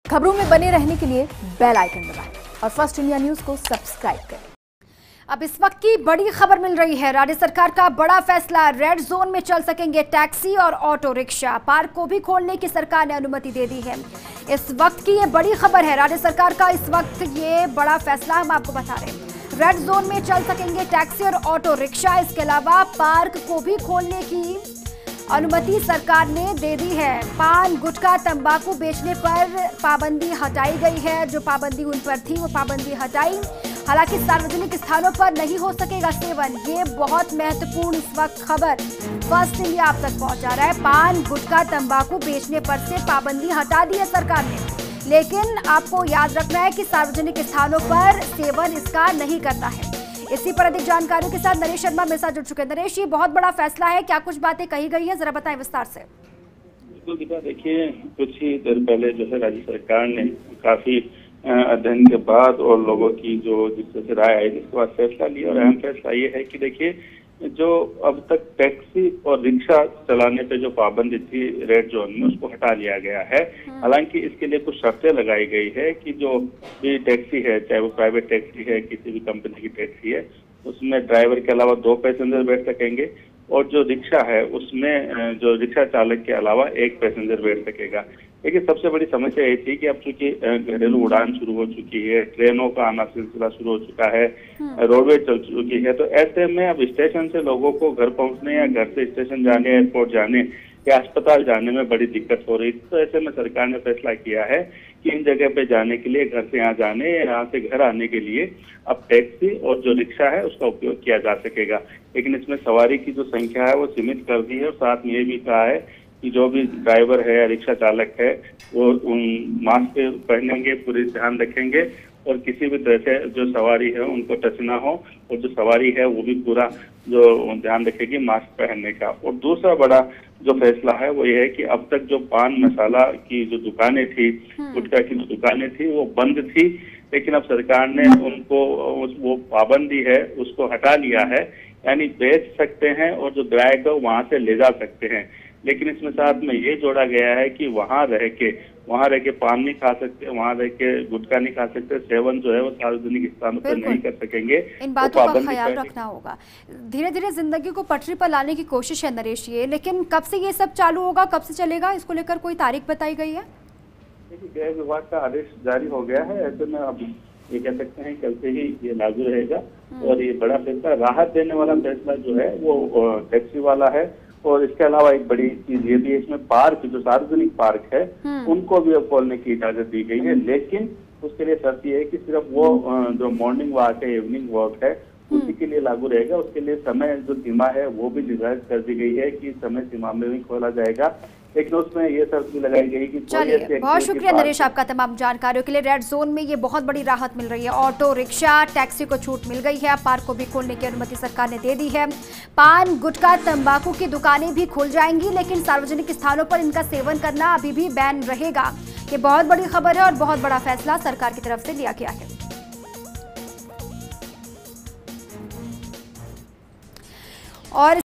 खबरों में बने रहने के लिए बेल आइकन दबाएं और फर्स्ट इंडिया न्यूज को सब्सक्राइब करें। अब इस वक्त की बड़ी खबर मिल रही है। राज्य सरकार का बड़ा फैसला, रेड जोन में चल सकेंगे टैक्सी और ऑटो रिक्शा। पार्क को भी खोलने की सरकार ने अनुमति दे दी है। इस वक्त की ये बड़ी खबर है, राज्य सरकार का इस वक्त ये बड़ा फैसला हम आपको बता रहे हैं। रेड जोन में चल सकेंगे टैक्सी और ऑटो रिक्शा। इसके अलावा पार्क को भी खोलने की अनुमति सरकार ने दे दी है। पान, गुटखा, तंबाकू बेचने पर पाबंदी हटाई गई है। जो पाबंदी उन पर थी वो पाबंदी हटाई। हालांकि सार्वजनिक स्थानों पर नहीं हो सकेगा सेवन। ये बहुत महत्वपूर्ण इस वक्त खबर फर्स्ट इंडिया आप तक पहुंचा रहा है। पान, गुटखा, तंबाकू बेचने पर से पाबंदी हटा दी है सरकार ने, लेकिन आपको याद रखना है कि सार्वजनिक स्थानों पर सेवन इसका नहीं करता है। इसी पर अधिक जानकारियों के साथ नरेश शर्मा मेरे साथ जुड़ चुके हैं। नरेश, ये बहुत बड़ा फैसला है, क्या कुछ बातें कही गई है, जरा बताएं विस्तार से। बिल्कुल दीपा, देखिए कुछ ही देर पहले जो है राज्य सरकार ने काफी अध्ययन के बाद और लोगों की जो जिससे राय आई जिसके बाद फैसला लिया। और अहम फैसला ये है कि देखिए जो अब तक टैक्सी और रिक्शा चलाने पे जो पाबंदी थी रेड जोन में, उसको हटा लिया गया है। हालांकि इसके लिए कुछ शर्तें लगाई गई है कि जो भी टैक्सी है, चाहे वो प्राइवेट टैक्सी है, किसी भी कंपनी की टैक्सी है, उसमें ड्राइवर के अलावा 2 पैसेंजर बैठ सकेंगे। और जो रिक्शा है उसमें जो रिक्शा चालक के अलावा 1 पैसेंजर बैठ सकेगा। लेकिन सबसे बड़ी समस्या ये थी कि अब चूंकि घरेलू उड़ान शुरू हो चुकी है, ट्रेनों का आना सिलसिला शुरू हो चुका है, रोडवे चल चुकी है, तो ऐसे में अब स्टेशन से लोगों को घर पहुंचने या घर से स्टेशन जाने, एयरपोर्ट जाने या अस्पताल जाने में बड़ी दिक्कत हो रही थी। तो ऐसे में सरकार ने फैसला किया है कि इन जगह पे जाने के लिए, घर से यहाँ जाने या यहाँ से घर आने के लिए अब टैक्सी और जो रिक्शा है उसका उपयोग किया जा सकेगा। लेकिन इसमें सवारी की जो संख्या है वो सीमित कर दी है। और साथ में ये भी कहा है कि जो भी ड्राइवर है या रिक्शा चालक है वो मास्क पहनेंगे, पूरी ध्यान रखेंगे और किसी भी तरह से जो सवारी है उनको टच ना हो। और जो सवारी है वो भी पूरा जो ध्यान रखेगी मास्क पहनने का। और दूसरा बड़ा जो फैसला है वो ये है कि अब तक जो पान मसाला की जो दुकानें थी, गुटखा की जो दुकानें थी वो बंद थी, लेकिन अब सरकार ने उनको वो पाबंदी है उसको हटा लिया है। यानी बेच सकते हैं और जो ग्राहक है वहां से ले जा सकते हैं। लेकिन इसमें साथ में ये जोड़ा गया है कि वहां रह के पान नहीं खा सकते, वहां रह के गुटखा नहीं खा सकते, सेवन जो है वो सार्वजनिक स्थानों पर नहीं कर सकेंगे। इन बातों का ख्याल रखना होगा। धीरे धीरे जिंदगी को पटरी पर लाने की कोशिश है नरेश ये, लेकिन कब से ये सब चालू होगा, कब से चलेगा, इसको लेकर कोई तारीख बताई गई है? देखिए गृह विभाग का आदेश जारी हो गया है। ऐसे में अब ये कह सकते हैं कल से ही ये लागू रहेगा। और ये बड़ा फैसला, राहत देने वाला फैसला जो है वो टैक्सी वाला है। और इसके अलावा एक बड़ी चीज ये भी है, इसमें पार्क, जो सार्वजनिक पार्क है उनको भी अब खोलने की इजाजत दी गई है। लेकिन उसके लिए शर्त ये है कि सिर्फ वो जो मॉर्निंग वॉक है, इवनिंग वॉक है, उसी के लिए लागू रहेगा। उसके लिए समय जो सीमा है वो भी निर्धारित कर दी गई है कि समय सीमा में भी खोला जाएगा। लेकिन उसमें ये शर्त भी लगाई गई कि चलिए, बहुत शुक्रिया नरेश आपका तमाम जानकारियों के लिए। रेड जोन में ये बहुत बड़ी राहत मिल रही है। ऑटो रिक्शा, टैक्सी को छूट मिल गई है। पार्क को भी खोलने की अनुमति सरकार ने दे दी है। पान, गुटखा, तंबाकू की दुकानें भी खुल जाएंगी, लेकिन सार्वजनिक स्थानों पर इनका सेवन करना अभी भी बैन रहेगा। ये बहुत बड़ी खबर है और बहुत बड़ा फैसला सरकार की तरफ से लिया गया है। और